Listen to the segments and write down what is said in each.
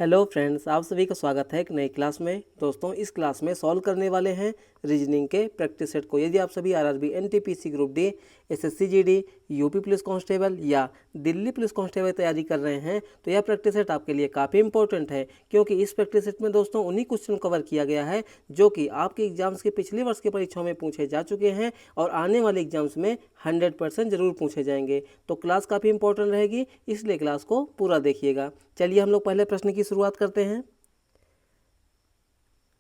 Hello friends, आप सभी का स्वागत है एक नई क्लास में। दोस्तों, इस क्लास में सॉल्व करने वाले हैं रीजनिंग के प्रैक्टिस सेट को। यदि आप सभी RRB, NTPC group D, SSC GD, UP police constable या दिल्ली पुलिस कांस्टेबल तैयारी कर रहे हैं तो यह प्रैक्टिस सेट आपके लिए काफ़ी इंपॉर्टेंट है, क्योंकि इस प्रैक्टिस सेट में दोस्तों उन्हीं क्वेश्चन कवर किया गया है जो कि आपके एग्जाम्स के पिछले वर्ष की परीक्षाओं में पूछे जा चुके हैं और आने वाले एग्जाम्स में 100% जरूर पूछे जाएंगे। तो क्लास काफ़ी इंपॉर्टेंट रहेगी, इसलिए क्लास को पूरा देखिएगा। चलिए हम लोग पहले प्रश्न की शुरुआत करते हैं।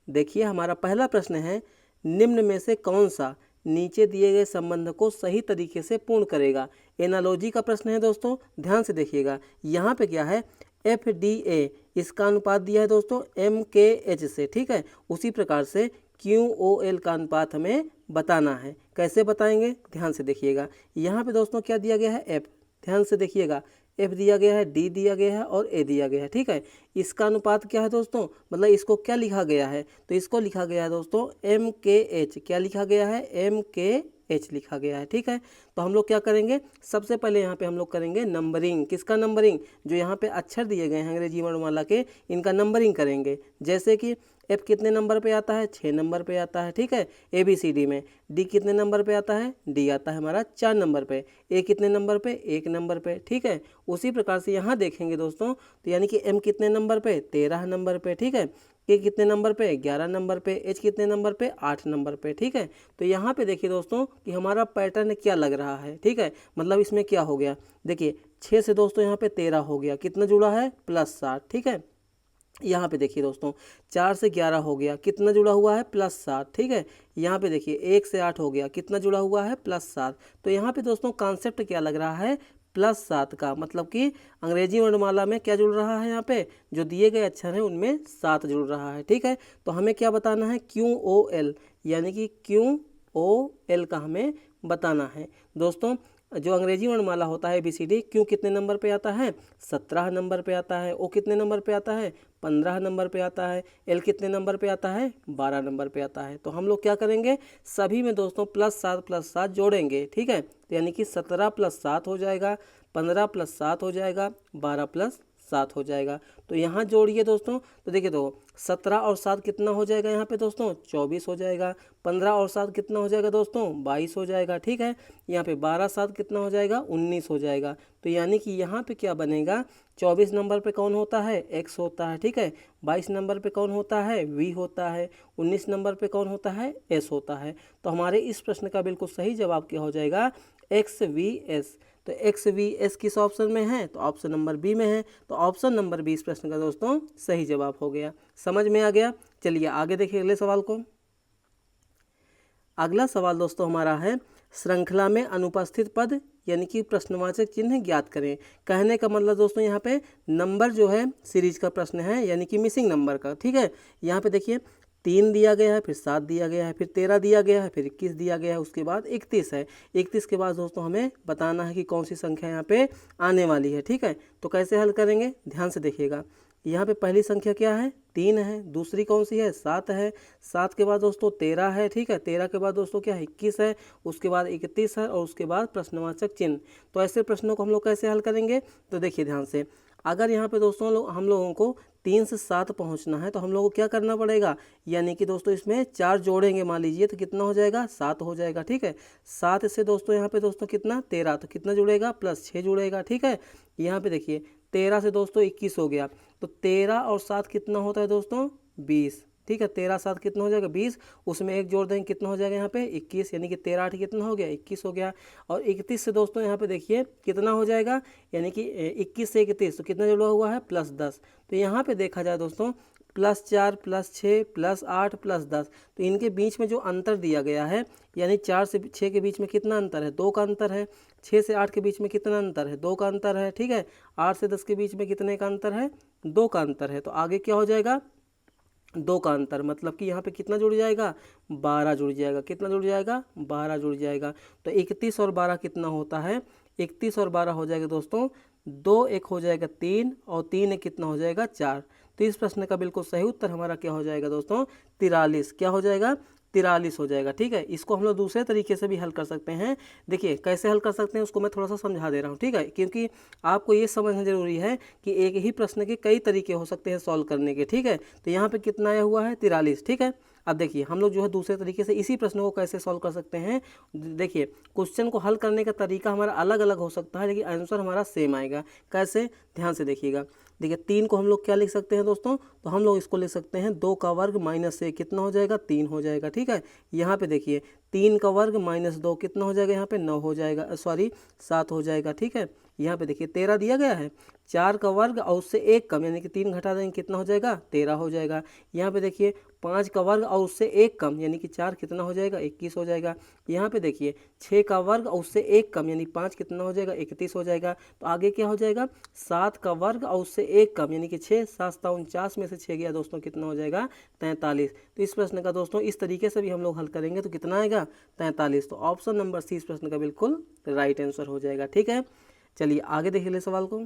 देखिए, हमारा पहला प्रश्न है, निम्न में से कौन सा नीचे दिए गए संबंध को सही तरीके से पूर्ण करेगा। एनालॉजी का प्रश्न है दोस्तों, ध्यान से देखिएगा। यहाँ पे क्या है, FDA इसका अनुपात दिया है दोस्तों MKH से, ठीक है। उसी प्रकार से QOL का अनुपात हमें बताना है। कैसे बताएंगे, ध्यान से देखिएगा। यहाँ पे दोस्तों क्या दिया गया है, F, ध्यान से देखिएगा। F दिया गया है, D दिया गया है और A दिया गया है, ठीक है। इसका अनुपात क्या है दोस्तों, मतलब इसको क्या लिखा गया है, तो इसको लिखा गया है दोस्तों MKH। क्या लिखा गया है, MKH लिखा गया है, ठीक है। तो हम लोग क्या करेंगे, सबसे पहले यहाँ पे हम लोग करेंगे नंबरिंग। किसका नंबरिंग, जो यहाँ पे अक्षर दिए गए हैं अंग्रेजी वर्णमाला के, इनका नंबरिंग करेंगे। जैसे कि F कितने नंबर पे आता है, 6 नंबर पे आता है, ठीक है। ABCD में D कितने नंबर पे आता है, D आता है हमारा 4 नंबर पे। A कितने नंबर पे, 1 नंबर पे, ठीक है। उसी प्रकार से यहाँ देखेंगे दोस्तों, तो यानी कि M कितने नंबर पे, 13 नंबर पे, ठीक है। K कितने नंबर पे, 11 नंबर पे। H कितने नंबर पे, 8 नंबर पे, ठीक है। तो यहाँ पे देखिए दोस्तों कि हमारा पैटर्न क्या लग रहा है, ठीक है। मतलब इसमें क्या हो गया, देखिए 6 से दोस्तों यहाँ पे 13 हो गया, कितना जुड़ा है, +7, ठीक है। यहाँ पे देखिए दोस्तों 4 से 11 हो गया, कितना जुड़ा हुआ है, +7, ठीक है। यहाँ पे देखिए 1 से 8 हो गया, कितना जुड़ा हुआ है, +7। तो यहाँ पे दोस्तों कॉन्सेप्ट क्या लग रहा है, +7 का, मतलब कि अंग्रेजी वर्णमाला में क्या जुड़ रहा है, यहाँ पे जो दिए गए अक्षर हैं उनमें 7 जुड़ रहा है, ठीक है। तो हमें क्या बताना है, QOL, यानी कि QOL का हमें बताना है दोस्तों। जो अंग्रेजी वर्णमाला होता है ABCD, क्यों कितने नंबर पे आता है, 17 नंबर पे आता है। O कितने नंबर पे आता है, 15 नंबर पे आता है। L कितने नंबर पे आता है, 12 नंबर पे आता है। तो हम लोग क्या करेंगे, सभी में दोस्तों +7 जोड़ेंगे, ठीक है। तो यानी कि 17 + 7 हो जाएगा, 15 + 7 हो जाएगा, 12 + 7 हो जाएगा। तो यहाँ जोड़िए दोस्तों, तो देखिए तो 17 और 7 कितना हो जाएगा यहाँ पे दोस्तों, 24 हो जाएगा। 15 और 7 कितना हो जाएगा दोस्तों, 22 हो जाएगा, ठीक है। यहाँ पे 12 7 कितना हो जाएगा, 19 हो जाएगा। तो यानी कि यहाँ पे क्या बनेगा, 24 नंबर पे कौन होता है, X होता है, ठीक है। 22 नंबर पे कौन होता है, V होता है। 19 नंबर पे कौन होता है, S होता है। तो हमारे इस प्रश्न का बिल्कुल सही जवाब क्या हो जाएगा, XVS। तो XVS किस ऑप्शन में है, तो ऑप्शन नंबर बी में है। तो ऑप्शन नंबर बी इस प्रश्न का दोस्तों सही जवाब हो गया। समझ में आ गया। चलिए आगे देखिए अगले सवाल को। अगला सवाल दोस्तों हमारा है, श्रृंखला में अनुपस्थित पद यानी कि प्रश्नवाचक चिन्ह ज्ञात करें। कहने का मतलब दोस्तों यहाँ पे नंबर जो है सीरीज का प्रश्न है, यानी कि मिसिंग नंबर का, ठीक है। यहाँ पे देखिए 3 दिया गया है, फिर 7 दिया गया है, फिर 13 दिया गया है, फिर 21 दिया गया है, उसके बाद 31 है। 31 के बाद दोस्तों हमें बताना है कि कौन सी संख्या यहाँ पे आने वाली है, ठीक है। तो कैसे हल करेंगे, ध्यान से देखिएगा। यहाँ पे पहली संख्या क्या है, 3 है। दूसरी कौन सी है, 7 है। 7 के बाद दोस्तों 13 है, ठीक है। 13 के बाद दोस्तों क्या है, 21 है। उसके बाद 31 है और उसके बाद प्रश्नवाचक चिन्ह। तो ऐसे प्रश्नों को हम लोग कैसे हल करेंगे, तो देखिए ध्यान से। अगर यहाँ पे दोस्तों हम लोगों को 3 से 7 पहुँचना है तो हम लोगों को क्या करना पड़ेगा, यानी कि दोस्तों इसमें 4 जोड़ेंगे, मान लीजिए, तो कितना हो जाएगा, 7 हो जाएगा, ठीक है। 7 से दोस्तों यहाँ पे दोस्तों कितना, 13, तो कितना जुड़ेगा, +6 जुड़ेगा, ठीक है। यहाँ पे देखिए 13 से दोस्तों 21 हो गया, तो 13 और 7 कितना होता है दोस्तों, 20, ठीक है। 13 7 कितना हो जाएगा, 20। उसमें 1 जोड़ देंगे, कितना हो जाएगा यहाँ पे, 21, यानी कि 13 8 कितना हो गया, 21 हो गया। और 31 से दोस्तों यहाँ पे देखिए कितना हो जाएगा, यानी कि 21 से 31, तो कितना जुड़ा हुआ है, +10। तो यहाँ पे देखा जाए दोस्तों +4 +6 +8 +10, तो इनके बीच में जो अंतर दिया गया है, यानी 4 से 6 के बीच में कितना अंतर है, 2 का अंतर है। 6 से 8 के बीच में कितना अंतर है, 2 का अंतर है, ठीक है। 8 से 10 के बीच में कितने का अंतर है, 2 का अंतर है। तो आगे क्या हो जाएगा, 2 का अंतर, मतलब कि यहाँ पे कितना जुड़ जाएगा, 12 जुड़ जाएगा। कितना जुड़ जाएगा, 12 जुड़ जाएगा। तो 31 और 12 कितना होता है, 31 और 12 हो जाएगा दोस्तों 2 1 हो जाएगा 3 और 3 1 कितना हो जाएगा, 4। तो इस प्रश्न का बिल्कुल सही उत्तर हमारा क्या हो जाएगा दोस्तों, 43। क्या हो जाएगा, 43 हो जाएगा। ठीक है, इसको हम लोग दूसरे तरीके से भी हल कर सकते हैं। देखिए कैसे हल कर सकते हैं उसको मैं थोड़ा सा समझा दे रहा हूँ। ठीक है, क्योंकि आपको ये समझना जरूरी है कि एक ही प्रश्न के कई तरीके हो सकते हैं सॉल्व करने के। ठीक है, तो यहाँ पे कितना आया हुआ है 43। ठीक है, अब देखिए हम लोग जो है दूसरे तरीके से इसी प्रश्न को कैसे सॉल्व कर सकते हैं। देखिए क्वेश्चन को हल करने का तरीका हमारा अलग अलग हो सकता है, लेकिन आंसर हमारा सेम आएगा। कैसे, ध्यान से देखिएगा। देखिए 3 को हम लोग क्या लिख सकते हैं दोस्तों, तो हम लोग इसको लिख सकते हैं 2 का वर्ग माइनस 1 कितना हो जाएगा, 3 हो जाएगा। ठीक है, यहाँ पे देखिए 3 का वर्ग माइनस 2 कितना हो जाएगा, यहाँ पे 9 हो जाएगा, सॉरी 7 हो जाएगा। ठीक है, यहाँ पे देखिए 13 दिया गया है, 4 का वर्ग और उससे 1 कम यानी कि 3 घटा देंगे कितना हो जाएगा, 13 हो जाएगा। यहाँ पे देखिए 5 का वर्ग और उससे 1 कम यानी कि 4 कितना हो जाएगा, 21 हो जाएगा। यहाँ पे देखिए 6 का वर्ग और उससे 1 कम यानी 5 कितना हो जाएगा, 31 हो जाएगा। तो आगे क्या हो जाएगा, 7 का वर्ग और उससे 1 कम यानी कि 6, 7 49 में से 6 गया दोस्तों कितना हो जाएगा, 43। तो इस प्रश्न का दोस्तों इस तरीके से भी हम लोग हल करेंगे तो कितना आएगा, 43। तो ऑप्शन नंबर सी इस प्रश्न का बिल्कुल राइट आंसर हो जाएगा। ठीक है, चलिए आगे देख ले सवाल को।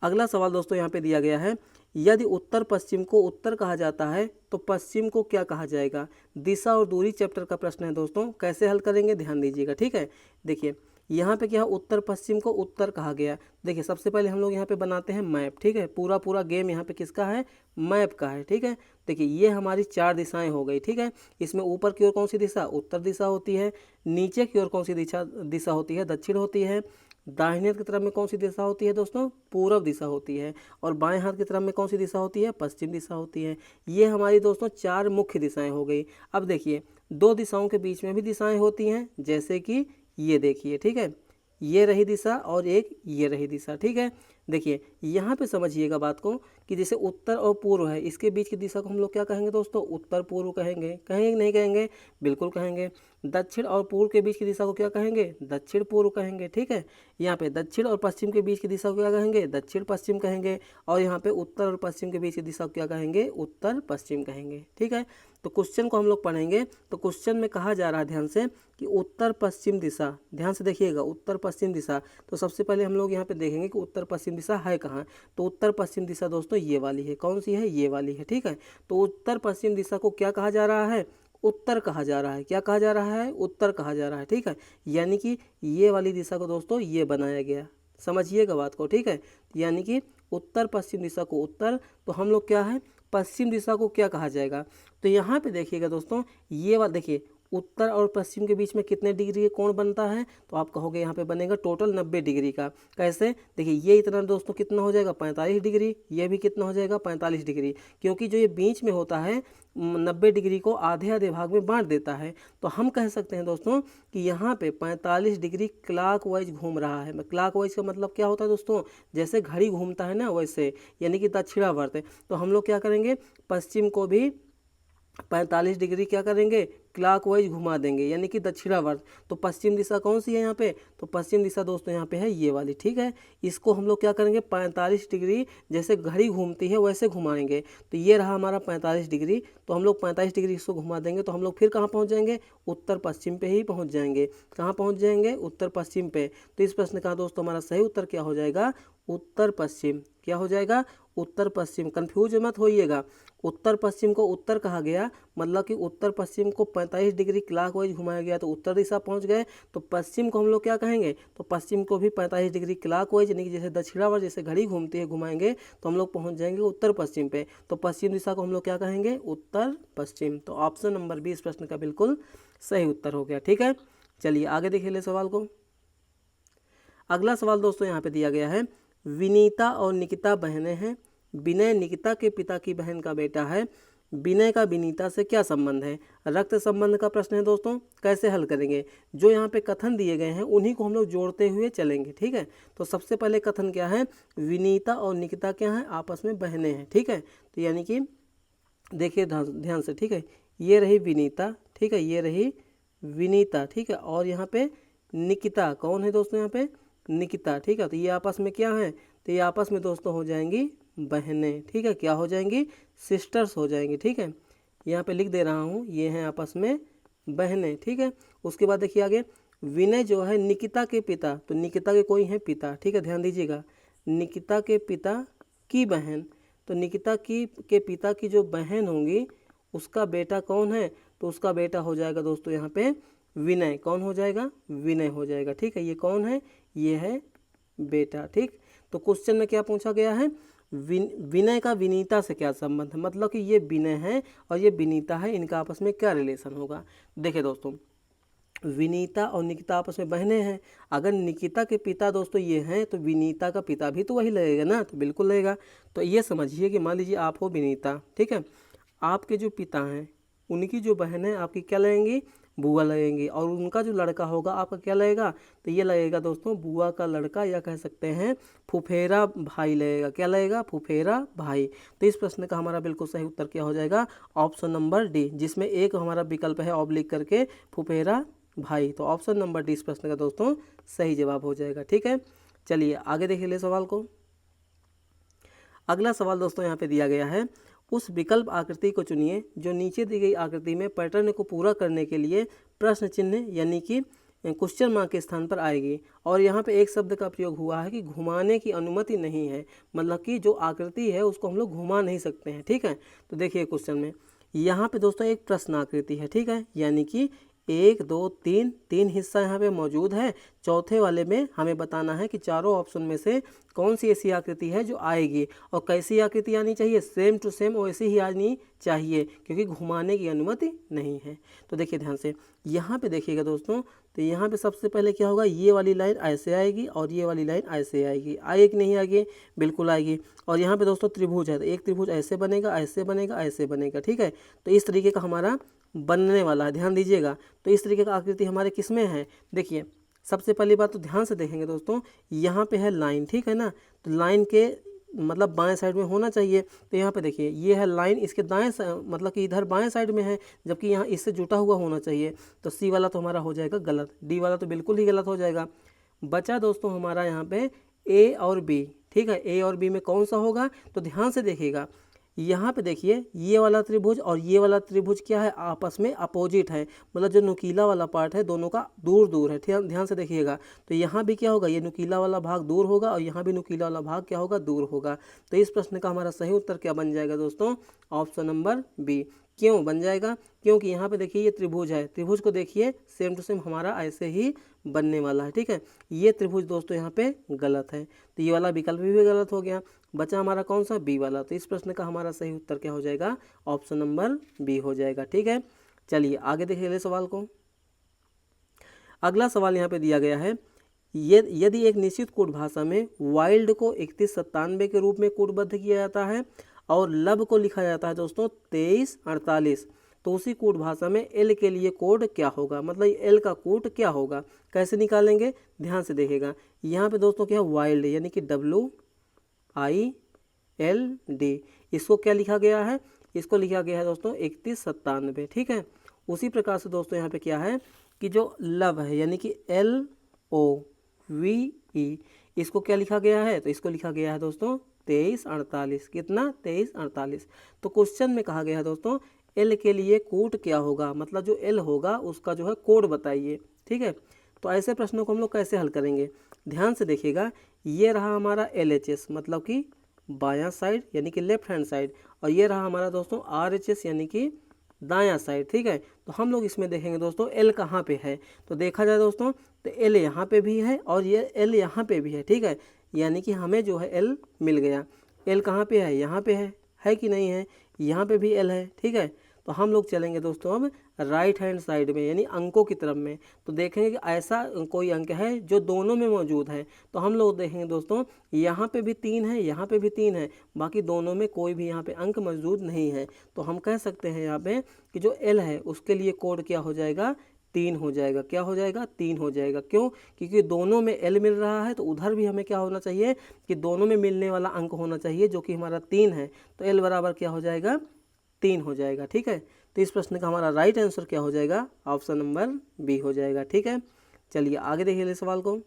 अगला सवाल दोस्तों यहाँ पे दिया गया है, यदि उत्तर पश्चिम को उत्तर कहा जाता है तो पश्चिम को क्या कहा जाएगा। दिशा और दूरी चैप्टर का प्रश्न है दोस्तों, कैसे हल करेंगे ध्यान दीजिएगा। ठीक है, देखिए यहाँ पे क्या है, उत्तर पश्चिम को उत्तर कहा गया। देखिए सबसे पहले हम लोग यहाँ पे बनाते हैं मैप। ठीक है, पूरा गेम यहाँ पे किसका है, मैप का है। ठीक है, देखिए ये हमारी 4 दिशाएं हो गई। ठीक है, इसमें ऊपर की ओर कौन सी दिशा, उत्तर दिशा होती है। नीचे की ओर कौन सी दिशा होती है, दक्षिण होती है। दाहिने हाथ की तरफ में कौन सी दिशा होती है दोस्तों, पूर्व दिशा होती है। और बाएं हाथ की तरफ में कौन सी दिशा होती है, पश्चिम दिशा होती है। ये हमारी दोस्तों 4 मुख्य दिशाएं हो गई। अब देखिए 2 दिशाओं के बीच में भी दिशाएं होती हैं, जैसे कि ये देखिए। ठीक है, ये रही दिशा और एक ये रही दिशा। ठीक है, देखिए यहाँ पे समझिएगा बात को कि जैसे उत्तर और पूर्व है, इसके बीच की दिशा को हम लोग क्या कहेंगे दोस्तों, उत्तर पूर्व कहेंगे। कहेंगे कि नहीं कहेंगे, बिल्कुल कहेंगे। दक्षिण और पूर्व के बीच की दिशा को क्या कहेंगे, दक्षिण पूर्व कहेंगे। ठीक है, यहाँ पे दक्षिण और पश्चिम के बीच की दिशा को क्या कहेंगे, दक्षिण पश्चिम कहेंगे। और यहाँ पे उत्तर और पश्चिम के बीच की दिशा को क्या कहेंगे, उत्तर पश्चिम कहेंगे। ठीक है, तो क्वेश्चन को हम लोग पढ़ेंगे तो क्वेश्चन में कहा जा रहा है ध्यान से कि उत्तर पश्चिम दिशा, ध्यान से देखिएगा उत्तर पश्चिम दिशा। तो सबसे पहले हम लोग यहाँ पे देखेंगे कि उत्तर पश्चिम दिशा है कहाँ। तो उत्तर पश्चिम दिशा दोस्तों ये वाली है, कौन सी है, ये वाली है। ठीक है, तो उत्तर पश्चिम दिशा को क्या कहा जा रहा है, उत्तर कहा जा रहा है। क्या कहा जा रहा है, उत्तर कहा जा रहा है। ठीक है, यानी कि ये वाली दिशा को दोस्तों ये बनाया गया, समझिएगा बात को। ठीक है, यानी कि उत्तर पश्चिम दिशा को उत्तर, तो हम लोग क्या है, पश्चिम दिशा को क्या कहा जाएगा। तो यहाँ पे देखिएगा दोस्तों, ये वाला देखिए उत्तर और पश्चिम के बीच में कितने डिग्री का कोण बनता है, तो आप कहोगे यहाँ पे बनेगा टोटल 90 डिग्री का। कैसे, देखिए ये इतना दोस्तों कितना हो जाएगा, 45 डिग्री। ये भी कितना हो जाएगा, 45 डिग्री। क्योंकि जो ये बीच में होता है 90 डिग्री को आधे आधे भाग में बांट देता है। तो हम कह सकते हैं दोस्तों कि यहाँ पे 45 डिग्री क्लॉक वाइज घूम रहा है। क्लॉक वाइज का मतलब क्या होता है दोस्तों, जैसे घड़ी घूमता है ना वैसे, यानी कि दक्षिणावर्त। तो हम लोग क्या करेंगे, पश्चिम को भी 45 डिग्री क्या करेंगे, क्लॉकवाइज घुमा देंगे, यानी कि दक्षिणावर्त। तो पश्चिम दिशा कौन सी है यहाँ पे, तो पश्चिम दिशा दोस्तों यहाँ पे है ये वाली। ठीक है, इसको हम लोग क्या करेंगे, 45 डिग्री जैसे घड़ी घूमती है वैसे घुमाएंगे। तो ये रहा हमारा 45 डिग्री। तो हम लोग 45 डिग्री इसको घुमा देंगे तो हम लोग फिर कहाँ पहुँच जाएंगे, उत्तर पश्चिम पे ही पहुँच जाएंगे। कहाँ पहुँच जाएंगे, उत्तर पश्चिम पे। तो इस प्रश्न का दोस्तों हमारा सही उत्तर क्या हो जाएगा, उत्तर पश्चिम। क्या हो जाएगा, उत्तर पश्चिम। कंफ्यूज मत होइएगा, उत्तर पश्चिम को उत्तर कहा गया, मतलब कि उत्तर पश्चिम को 45 डिग्री क्लॉकवाइज घुमाया गया तो उत्तर दिशा पहुंच गए। तो पश्चिम को हम लोग क्या कहेंगे, तो पश्चिम को भी 45 डिग्री क्लॉकवाइज यानी कि जैसे दक्षिणावर्त जैसे घड़ी घूमती है घुमाएंगे तो हम लोग पहुंच जाएंगे उत्तर पश्चिम पे। तो पश्चिम दिशा को हम लोग क्या कहेंगे, उत्तर पश्चिम। तो ऑप्शन नंबर 20 प्रश्न का बिल्कुल सही उत्तर हो गया। ठीक है, चलिए आगे देखिए ले सवाल को। अगला सवाल दोस्तों यहाँ पे दिया गया है, विनीता और निकिता बहनें हैं। विनय निकिता के पिता की बहन का बेटा है। विनय का विनीता से क्या संबंध है। रक्त संबंध का प्रश्न है दोस्तों, कैसे हल करेंगे। जो यहाँ पे कथन दिए गए हैं उन्हीं को हम लोग जोड़ते हुए चलेंगे। ठीक है, तो सबसे पहले कथन क्या है, विनीता और निकिता क्या है, आपस में बहनें हैं। ठीक है, तो यानी कि देखिए ध्यान से। ठीक है, ये रही विनीता, ठीक है, ये रही विनीता। ठीक है, और यहाँ पे निकिता कौन है दोस्तों, यहाँ पे निकिता। ठीक है, तो ये आपस में क्या है, तो ये आपस में दोस्तों हो जाएंगी बहनें। ठीक है, क्या हो जाएंगी, सिस्टर्स हो जाएंगी। ठीक है, यहाँ पे लिख दे रहा हूँ, ये हैं आपस में बहनें। ठीक है, उसके बाद देखिए आगे, विनय जो है निकिता के पिता, तो निकिता के कोई हैं पिता। ठीक है, ध्यान दीजिएगा, निकिता के पिता की बहन, तो निकिता की के पिता की जो बहन होंगी उसका बेटा कौन है, तो उसका बेटा हो जाएगा दोस्तों यहाँ पे विनय। कौन हो जाएगा, विनय हो जाएगा। ठीक है, ये कौन है, ये है बेटा। ठीक, तो क्वेश्चन में क्या पूछा गया है, विनय का विनीता से क्या संबंध है, मतलब कि ये विनय है और ये विनीता है, इनका आपस में क्या रिलेशन होगा। देखिए दोस्तों, विनीता और निकिता आपस में बहनें हैं। अगर निकिता के पिता दोस्तों ये हैं तो विनीता का पिता भी तो वही लगेगा ना, तो बिल्कुल लगेगा। तो ये समझिए कि मान लीजिए आप हो विनीता, ठीक है, आपके जो पिता हैं उनकी जो बहन है आपकी क्या लगेंगी, बुआ लगेंगी, और उनका जो लड़का होगा आपका क्या लगेगा, तो ये लगेगा दोस्तों बुआ का लड़का, या कह सकते हैं फुफेरा भाई लगेगा। क्या लगेगा, फुफेरा भाई। तो इस प्रश्न का हमारा बिल्कुल सही उत्तर क्या हो जाएगा, ऑप्शन नंबर डी, जिसमें एक हमारा विकल्प है ऑब्लिक करके फुफेरा भाई। तो ऑप्शन नंबर डी इस प्रश्न का दोस्तों सही जवाब हो जाएगा। ठीक है, चलिए आगे देख ले सवाल को। अगला सवाल दोस्तों यहाँ पे दिया गया है, उस विकल्प आकृति को चुनिए जो नीचे दी गई आकृति में पैटर्न को पूरा करने के लिए प्रश्न चिन्ह यानी कि क्वेश्चन मार्क के स्थान पर आएगी। और यहाँ पे एक शब्द का प्रयोग हुआ है कि घुमाने की अनुमति नहीं है, मतलब कि जो आकृति है उसको हम लोग घुमा नहीं सकते हैं। ठीक है, तो देखिए क्वेश्चन में यहाँ पे दोस्तों एक प्रश्न आकृति है। ठीक है, यानी कि 1 2 3 तीन हिस्सा यहाँ पे मौजूद है। चौथे वाले में हमें बताना है कि चारों ऑप्शन में से कौन सी ऐसी आकृति है जो आएगी, और कैसी आकृति आनी चाहिए, सेम टू सेम वैसी ही आनी चाहिए, क्योंकि घुमाने की अनुमति नहीं है। तो देखिए ध्यान से, यहाँ पे देखिएगा दोस्तों, तो यहाँ पे सबसे पहले क्या होगा, ये वाली लाइन ऐसे आएगी और ये वाली लाइन ऐसे आएगी। आएगी कि नहीं आएगी, बिल्कुल आएगी। और यहाँ पे दोस्तों त्रिभुज है, तो एक त्रिभुज ऐसे बनेगा, ऐसे बनेगा, ऐसे बनेगा। ठीक है, तो इस तरीके का हमारा बनने वाला है, ध्यान दीजिएगा। तो इस तरीके का आकृति हमारे किस में है, देखिए सबसे पहली बात तो ध्यान से देखेंगे दोस्तों, यहाँ पे है लाइन, ठीक है ना, तो लाइन के मतलब बाएं साइड में होना चाहिए। तो यहाँ पे देखिए ये है लाइन, इसके दाएं मतलब कि इधर बाएं साइड में है, जबकि यहाँ इससे जुटा हुआ होना चाहिए। तो सी वाला तो हमारा हो जाएगा गलत, डी वाला तो बिल्कुल ही गलत हो जाएगा। बचा दोस्तों हमारा यहाँ पे ए और बी। ठीक है, ए और बी में कौन सा होगा, तो ध्यान से देखिएगा, यहाँ पे देखिए ये वाला त्रिभुज और ये वाला त्रिभुज क्या है, आपस में अपोजिट है, मतलब जो नुकीला वाला पार्ट है दोनों का दूर दूर है। ध्यान से देखिएगा, तो यहाँ भी क्या होगा, ये नुकीला वाला भाग दूर होगा और यहाँ भी नुकीला वाला भाग क्या होगा, दूर होगा। तो इस प्रश्न का हमारा सही उत्तर क्या बन जाएगा दोस्तों, ऑप्शन नंबर बी। क्यों बन जाएगा, क्योंकि यहाँ पे देखिए ये त्रिभुज है, त्रिभुज को देखिए सेम टू सेम हमारा ऐसे ही बनने वाला है। ठीक है, ये त्रिभुज दोस्तों यहाँ पे गलत है, तो ये वाला विकल्प भी गलत हो गया। बचा हमारा कौन सा, बी वाला। तो इस प्रश्न का हमारा सही उत्तर क्या हो जाएगा, ऑप्शन नंबर बी हो जाएगा। ठीक है, चलिए आगे देखिए सवाल को। अगला सवाल यहाँ पे दिया गया है, यदि एक निश्चित कोड भाषा में वाइल्ड को 3197 के रूप में कोडबद्ध किया जाता है और लब को लिखा जाता है दोस्तों 2348, तो उसी कोड भाषा में एल के लिए कोड क्या होगा, मतलब एल का कोड क्या होगा, कैसे निकालेंगे, ध्यान से देखिएगा। यहाँ पे दोस्तों क्या है, वाइल्ड यानी कि WILD, इसको क्या लिखा गया है, इसको लिखा गया है दोस्तों 3197। ठीक है, उसी प्रकार से दोस्तों यहाँ पे क्या है कि जो लव है यानी कि LOVE, इसको क्या लिखा गया है, तो इसको लिखा गया है दोस्तों 2348। कितना, 2348। तो क्वेश्चन में कहा गया है दोस्तों एल के लिए कोड क्या होगा, मतलब जो एल होगा उसका जो है कोड बताइए। ठीक है, तो ऐसे प्रश्नों को हम लोग कैसे हल करेंगे, ध्यान से देखिएगा। ये रहा हमारा LHS मतलब कि बायां साइड यानी कि लेफ्ट हैंड साइड, और ये रहा हमारा दोस्तों RHS यानी कि दायां साइड। ठीक है, तो हम लोग इसमें देखेंगे दोस्तों एल कहाँ पे है, तो देखा जाए दोस्तों तो एल यहाँ पे भी है और ये एल यहाँ पे भी है। ठीक है, यानी कि हमें जो है एल मिल गया। एल कहाँ पे है, यहाँ पे है कि नहीं है, यहाँ पे भी एल है। ठीक है, तो हम लोग चलेंगे दोस्तों अब राइट हैंड साइड में यानी अंकों की तरफ में, तो देखेंगे कि ऐसा कोई अंक है जो दोनों में मौजूद है। तो हम लोग देखेंगे दोस्तों यहाँ पे भी 3 है, यहाँ पे भी 3 है, बाकी दोनों में कोई भी यहाँ पे अंक मौजूद नहीं है। तो हम कह सकते हैं यहाँ पे कि जो एल है उसके लिए कोड क्या हो जाएगा, 3 हो जाएगा। क्या हो जाएगा, 3 हो जाएगा। क्यों, क्योंकि दोनों में एल मिल रहा है, तो उधर भी हमें क्या होना चाहिए कि दोनों में मिलने वाला अंक होना चाहिए जो कि हमारा 3 है। तो एल बराबर क्या हो जाएगा, 3 हो जाएगा। ठीक है, तो इस प्रश्न का हमारा राइट आंसर क्या हो जाएगा, ऑप्शन नंबर बी हो जाएगा। ठीक है, चलिए आगे देखिए सवाल को।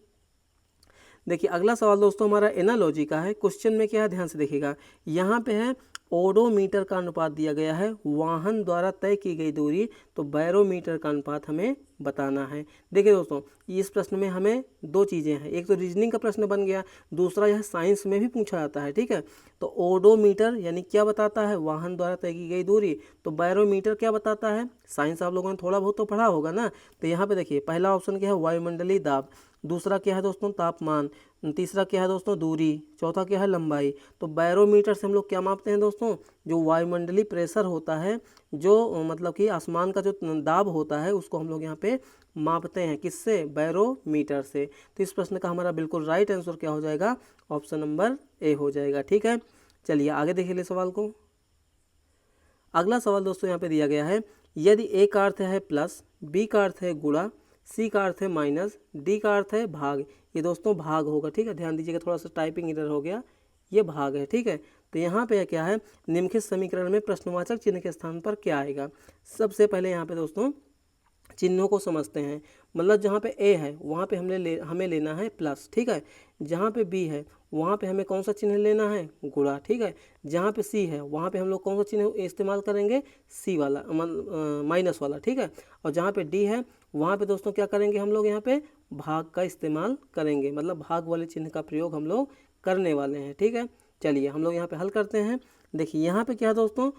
देखिए अगला सवाल दोस्तों हमारा एनालॉजी का है। क्वेश्चन में क्या है ध्यान से देखिएगा, यहाँ पे है ओडोमीटर का अनुपात दिया गया है, वाहन द्वारा तय की गई दूरी, तो बैरोमीटर का अनुपात हमें बताना है। देखिए दोस्तों इस प्रश्न में हमें दो चीज़ें हैं, एक तो रीजनिंग का प्रश्न बन गया, दूसरा यह साइंस में भी पूछा जाता है, ठीक है। तो ओडोमीटर यानी क्या बताता है, वाहन द्वारा तय की गई दूरी, तो बैरोमीटर क्या बताता है, साइंस आप लोगों ने थोड़ा बहुत तो पढ़ा होगा ना। तो यहाँ पे देखिए पहला ऑप्शन क्या है, वायुमंडलीय दाब, दूसरा क्या है दोस्तों, तापमान, तीसरा क्या है दोस्तों, दूरी, चौथा क्या है, लंबाई। तो बैरोमीटर से हम लोग क्या मापते हैं दोस्तों, जो वायुमंडलीय प्रेशर होता है, जो मतलब कि आसमान का जो दाब होता है, उसको हम लोग यहाँ पे मापते हैं, किससे, बैरोमीटर से। तो इस प्रश्न का हमारा बिल्कुल राइट आंसर क्या हो जाएगा, ऑप्शन नंबर ए हो जाएगा, ठीक है। चलिए आगे देखिए ले सवाल को। अगला सवाल दोस्तों यहाँ पे दिया गया है, यदि ए का अर्थ है प्लस, बी का अर्थ है गुणा, सी का अर्थ है माइनस, डी का अर्थ है भाग। ये दोस्तों भाग होगा, ठीक है, ध्यान दीजिएगा, थोड़ा सा टाइपिंग इधर हो गया, ये भाग है, ठीक है। तो यहाँ पे क्या है, निम्नलिखित समीकरण में प्रश्नवाचक चिन्ह के स्थान पर क्या आएगा। सबसे पहले यहाँ पे दोस्तों चिन्हों को समझते हैं। मतलब जहाँ पे ए है वहाँ पे हमें लेना है प्लस, ठीक है। जहाँ पे बी है वहाँ पे हमें कौन सा चिन्ह लेना है, गुणा, ठीक है। जहाँ पे सी है वहाँ पे हम लोग कौन सा चिन्ह इस्तेमाल करेंगे, सी वाला, माइनस वाला, ठीक है। और जहाँ पे डी है वहाँ पे दोस्तों क्या करेंगे, हम लोग यहाँ पे भाग का इस्तेमाल करेंगे, मतलब भाग वाले चिन्ह का प्रयोग हम लोग करने वाले हैं, ठीक है। चलिए हम लोग यहाँ पे हल करते हैं। देखिए यहाँ पे क्या है दोस्तों,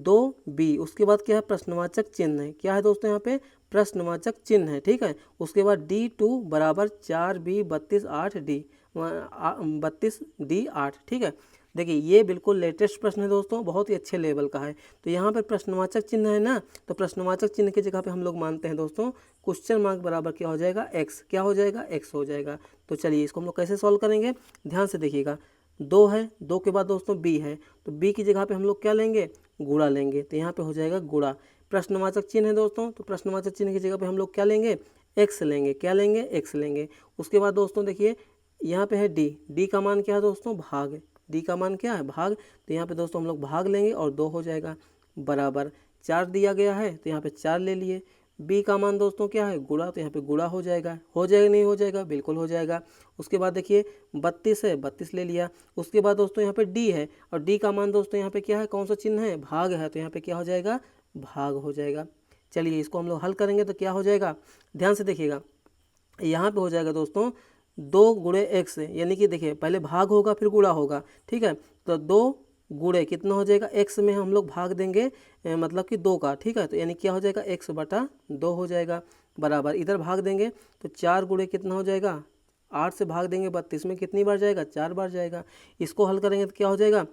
2b, उसके बाद क्या है, प्रश्नवाचक चिन्ह है, क्या है दोस्तों यहाँ पे, प्रश्नवाचक चिन्ह है, ठीक है। उसके बाद D2 बराबर 4b 32 8d 32d8, ठीक है। देखिए ये बिल्कुल लेटेस्ट प्रश्न है दोस्तों, बहुत ही अच्छे लेवल का है। तो यहाँ पर प्रश्नवाचक चिन्ह है ना, तो प्रश्नवाचक चिन्ह की जगह पे हम लोग मानते हैं दोस्तों क्वेश्चन मार्क बराबर क्या हो जाएगा, x, क्या हो जाएगा, x हो जाएगा। तो चलिए इसको हम लोग कैसे सॉल्व करेंगे, ध्यान से देखिएगा। 2 है, 2 के बाद दोस्तों b है, तो b की जगह पे हम लोग क्या लेंगे, गुणा लेंगे, तो यहाँ पे हो जाएगा गुणा। प्रश्नवाचक चिन्ह है दोस्तों, तो प्रश्नवाचक चिन्ह की जगह पे हम लोग क्या लेंगे, x लेंगे, क्या लेंगे, x लेंगे। उसके बाद दोस्तों देखिए यहाँ पे है d का मान क्या है दोस्तों, भाग, d का मान क्या है, भाग, तो यहाँ पे दोस्तों हम लोग भाग लेंगे और 2 हो जाएगा, बराबर 4 दिया गया है तो यहाँ पे 4 ले लिए। b का मान दोस्तों क्या है, गुणा, तो यहाँ पे गुणा हो जाएगा, नहीं हो जाएगा, बिल्कुल हो जाएगा। उसके बाद देखिए 32 है, 32 ले लिया। उसके बाद दोस्तों यहाँ पे d है, और d का मान दोस्तों यहाँ पे क्या है, कौन सा चिन्ह है, भाग है, तो यहाँ पे क्या हो जाएगा, भाग हो जाएगा। चलिए इसको हम लोग हल करेंगे तो क्या हो जाएगा, ध्यान से देखिएगा। यहाँ पे हो जाएगा दोस्तों 2 गुणे x, यानी कि देखिए पहले भाग होगा फिर गुणा होगा, ठीक है। तो 2 गुणे कितना हो जाएगा, x में हम लोग भाग देंगे मतलब कि 2 का, ठीक है। तो यानी क्या हो जाएगा, x बटा 2 हो जाएगा, बराबर इधर भाग देंगे तो 4 गुणे कितना हो जाएगा, 8 से भाग देंगे 32 में कितनी बार जाएगा, 4 बार जाएगा। इसको हल करेंगे तो क्या हो जाएगा,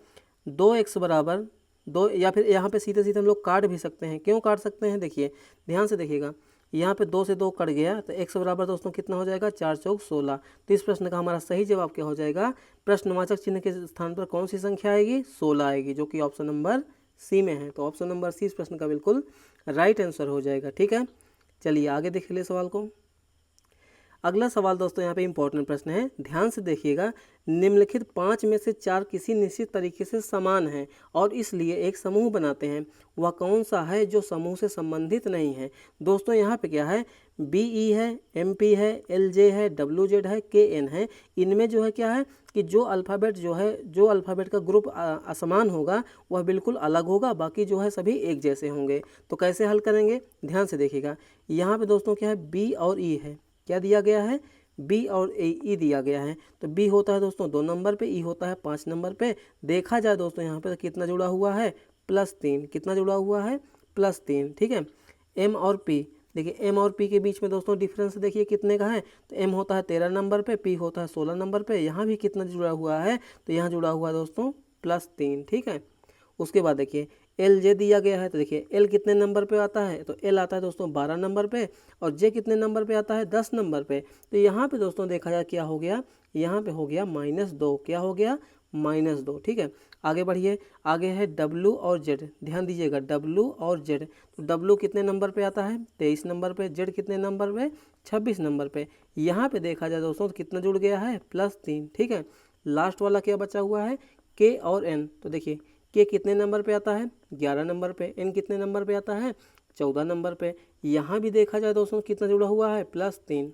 2x बराबर 2, या फिर यहाँ पे सीधे सीधे हम लोग काट भी सकते हैं। क्यों काट सकते हैं, देखिए ध्यान से देखिएगा, यहाँ पे 2 से 2 कट गया तो x बराबर दोस्तों कितना हो जाएगा, 4 चौक 16। तो इस प्रश्न का हमारा सही जवाब क्या हो जाएगा, प्रश्नवाचक चिन्ह के स्थान पर कौन सी संख्या आएगी, 16 आएगी, जो कि ऑप्शन नंबर सी में है। तो ऑप्शन नंबर सी इस प्रश्न का बिल्कुल राइट आंसर हो जाएगा, ठीक है। चलिए आगे देख ले सवाल को। अगला सवाल दोस्तों यहाँ पे इंपॉर्टेंट प्रश्न है, ध्यान से देखिएगा। निम्नलिखित 5 में से 4 किसी निश्चित तरीके से समान हैं और इसलिए एक समूह बनाते हैं, वह कौन सा है जो समूह से संबंधित नहीं है। दोस्तों यहाँ पे क्या है, BE है, MP है, LJ है, WZ है, KN है। इनमें जो है क्या है कि जो अल्फ़ाबेट जो अल्फ़ाबेट का ग्रुप असमान होगा वह बिल्कुल अलग होगा, बाकी जो है सभी एक जैसे होंगे। तो कैसे हल करेंगे, ध्यान से देखिएगा। यहाँ पे दोस्तों क्या है, B और E है, क्या दिया गया है, B और E दिया गया है। तो B होता है दोस्तों 2 नंबर पे, E होता है 5 नंबर पे। देखा जाए दोस्तों यहाँ पे तो कितना जुड़ा हुआ है, +3, कितना जुड़ा हुआ है, +3, ठीक है। M और P, देखिए M और P के बीच में दोस्तों डिफरेंस देखिए कितने का है, तो M होता है 13 नंबर पे, P होता है 16 नंबर पे। यहाँ भी कितना जुड़ा हुआ है, तो यहाँ जुड़ा हुआ है दोस्तों +3, ठीक है। उसके बाद देखिए LJ दिया गया है, तो देखिए L कितने नंबर पे आता है, तो L आता है दोस्तों 12 नंबर पे, और J कितने नंबर पे आता है, 10 नंबर पे। तो यहाँ पे दोस्तों देखा जाए क्या हो गया, यहाँ पे हो गया -2, क्या हो गया, -2, ठीक है। आगे बढ़िए, आगे है W और Z, ध्यान दीजिएगा W और Z। तो W कितने नंबर पे आता है, 23 नंबर पे, Z कितने नंबर पे, 26 नंबर पे। यहाँ पे देखा जाए दोस्तों तो कितना जुड़ गया है, +3, ठीक है। लास्ट वाला क्या बचा हुआ है, K और N। तो देखिए K कितने नंबर पे आता है, 11 नंबर पे, N कितने नंबर पे आता है, 14 नंबर पे। यहाँ भी देखा जाए दोस्तों कितना जुड़ा हुआ है, +3।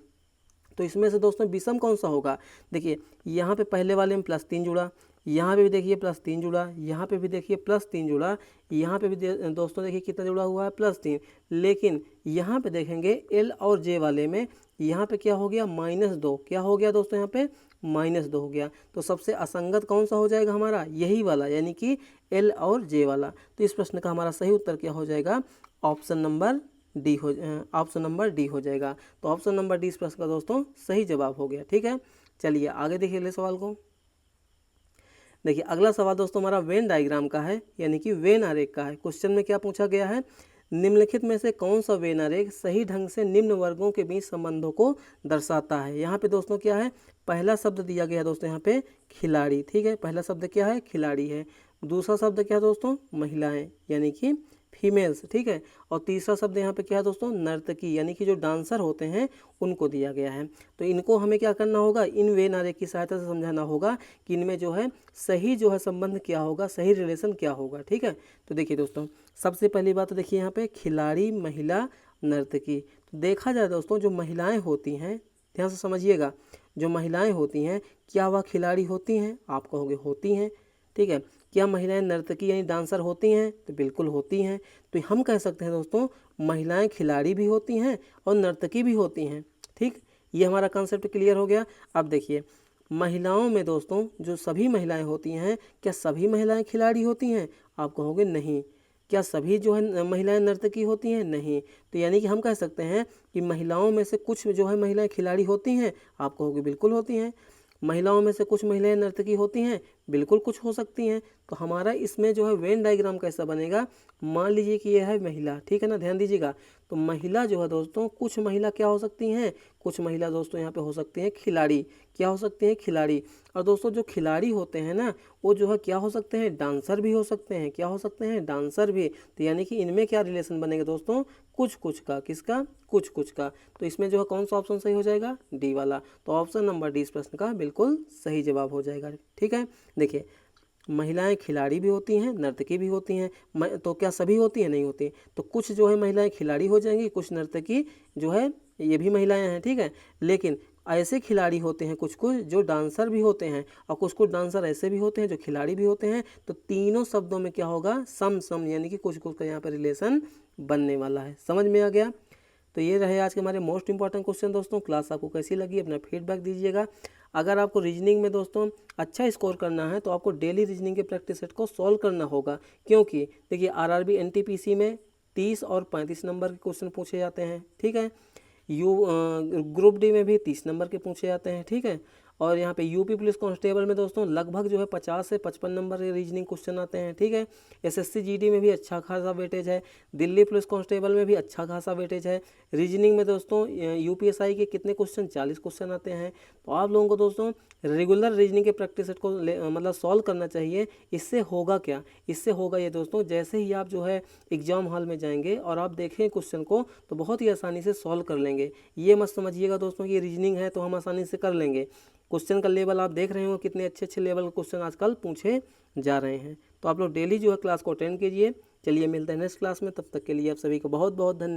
तो इसमें से दोस्तों विषम कौन सा होगा? देखिए यहाँ पे पहले वाले में +3 जुड़ा, यहाँ पे भी देखिए +3 जुड़ा, यहाँ पे भी देखिए +3 जुड़ा, यहाँ पे भी दोस्तों देखिए कितना जुड़ा हुआ है +3। लेकिन यहाँ पे देखेंगे L और J वाले में यहाँ पे क्या हो गया -2, क्या हो गया दोस्तों यहाँ पे -2 हो गया। तो सबसे असंगत कौन सा हो जाएगा हमारा? यही वाला, यानी कि L और J वाला। तो इस प्रश्न का हमारा सही उत्तर क्या हो जाएगा? ऑप्शन नंबर डी हो जाएगा। तो ऑप्शन नंबर डी इस प्रश्न का दोस्तों सही जवाब हो गया। ठीक है, चलिए आगे देखिए अगले सवाल को। देखिए अगला सवाल दोस्तों हमारा वेन डायग्राम का है, यानी कि वेन आरेख का है। क्वेश्चन में क्या पूछा गया है? निम्नलिखित में से कौन सा वेन आरेख सही ढंग से निम्न वर्गों के बीच संबंधों को दर्शाता है? यहाँ पे दोस्तों क्या है? पहला शब्द दिया गया है दोस्तों यहाँ पे खिलाड़ी। ठीक है, पहला शब्द क्या है? खिलाड़ी है। दूसरा शब्द क्या है दोस्तों? महिलाएं, यानी कि फीमेल्स। ठीक है, और तीसरा शब्द यहाँ पे क्या है दोस्तों? नर्तकी, यानी कि जो डांसर होते हैं उनको दिया गया है। तो इनको हमें क्या करना होगा? इन वेन आरेख की सहायता से समझाना होगा कि इनमें जो है सही जो है संबंध क्या होगा, सही रिलेशन क्या होगा। ठीक है, तो देखिए दोस्तों सबसे पहली बात तो देखिए यहाँ पे खिलाड़ी, महिला, नर्तकी। तो देखा जाए दोस्तों जो महिलाएं होती हैं, ध्यान से समझिएगा, जो महिलाएं होती हैं क्या वह खिलाड़ी होती हैं? आप कहोगे होती हैं। ठीक है, क्या महिलाएं नर्तकी यानी डांसर होती हैं? तो बिल्कुल होती हैं। तो हम कह सकते हैं दोस्तों महिलाएं खिलाड़ी भी होती हैं और नर्तकी भी होती हैं। ठीक, ये हमारा कॉन्सेप्ट क्लियर हो गया। अब देखिए महिलाओं में दोस्तों जो सभी महिलाएं होती हैं, क्या सभी महिलाएं खिलाड़ी होती हैं? आप कहोगे नहीं। क्या सभी जो है महिलाएं नर्तकी होती हैं? नहीं। तो यानी कि हम कह सकते हैं कि महिलाओं में से कुछ जो है महिलाएं खिलाड़ी होती हैं। आप कहोगे बिल्कुल होती हैं। महिलाओं में से कुछ महिलाएं नर्तकी होती हैं, बिल्कुल कुछ हो सकती हैं। तो हमारा इसमें जो है वेन डायग्राम कैसा बनेगा? मान लीजिए कि यह है महिला, ठीक है ना, ध्यान दीजिएगा। तो महिला जो है दोस्तों, कुछ महिला क्या हो सकती हैं? कुछ महिला दोस्तों यहाँ पे हो सकती हैं खिलाड़ी। क्या हो सकती हैं? खिलाड़ी। और दोस्तों जो खिलाड़ी होते हैं ना, वो जो है क्या हो सकते हैं? डांसर भी हो सकते हैं। क्या हो सकते हैं? डांसर भी। तो यानी कि इनमें क्या रिलेशन बनेगा दोस्तों? कुछ कुछ का। किसका? कुछ कुछ का। तो इसमें जो है कौन सा ऑप्शन सही हो जाएगा? डी वाला। तो ऑप्शन नंबर डी इस प्रश्न का बिल्कुल सही जवाब हो जाएगा। ठीक है, देखिए महिलाएं खिलाड़ी भी होती हैं, नर्तकी भी होती हैं। तो क्या सभी होती हैं? नहीं होती। तो कुछ जो है महिलाएं खिलाड़ी हो जाएंगी, कुछ नर्तकी जो है ये भी महिलाएं हैं। ठीक है, लेकिन ऐसे खिलाड़ी होते हैं कुछ कुछ जो डांसर भी होते हैं, और कुछ कुछ डांसर ऐसे भी होते हैं जो खिलाड़ी भी होते हैं। तो तीनों शब्दों में क्या होगा? सम सम, यानी कि कुछ कुछ का यहाँ पर रिलेशन बनने वाला है। समझ में आ गया? तो ये रहे आज के हमारे मोस्ट इंपॉर्टेंट क्वेश्चन दोस्तों। क्लास आपको कैसी लगी अपना फीडबैक दीजिएगा। अगर आपको रीजनिंग में दोस्तों अच्छा स्कोर करना है तो आपको डेली रीजनिंग के प्रैक्टिस सेट को सॉल्व करना होगा, क्योंकि देखिए आरआरबी एनटीपीसी में 30 और 35 नंबर के क्वेश्चन पूछे जाते हैं। ठीक है, ग्रुप डी में भी 30 नंबर के पूछे जाते हैं। ठीक है, और यहाँ पे यूपी पुलिस कांस्टेबल में दोस्तों लगभग जो है 50 से 55 नंबर के रीजनिंग क्वेश्चन आते हैं। ठीक है, एसएससी जीडी में भी अच्छा खासा वेटेज है, दिल्ली पुलिस कांस्टेबल में भी अच्छा खासा वेटेज है। रीजनिंग में दोस्तों यूपीएसआई के कितने क्वेश्चन? 40 क्वेश्चन आते हैं। तो आप लोगों को दोस्तों रेगुलर रीजनिंग के प्रैक्टिस सेट को मतलब सॉल्व करना चाहिए। इससे होगा क्या? इससे होगा ये दोस्तों, जैसे ही आप जो है एग्जाम हॉल में जाएंगे और आप देखें क्वेश्चन को तो बहुत ही आसानी से सॉल्व कर लेंगे। ये मत समझिएगा दोस्तों कि रीजनिंग है तो हम आसानी से कर लेंगे। क्वेश्चन का लेवल आप देख रहे हो, कितने अच्छे अच्छे लेवल के क्वेश्चन आजकल पूछे जा रहे हैं। तो आप लोग डेली जो है क्लास को अटेंड कीजिए। चलिए मिलते हैं नेक्स्ट क्लास में, तब तक के लिए आप सभी को बहुत बहुत धन्यवाद।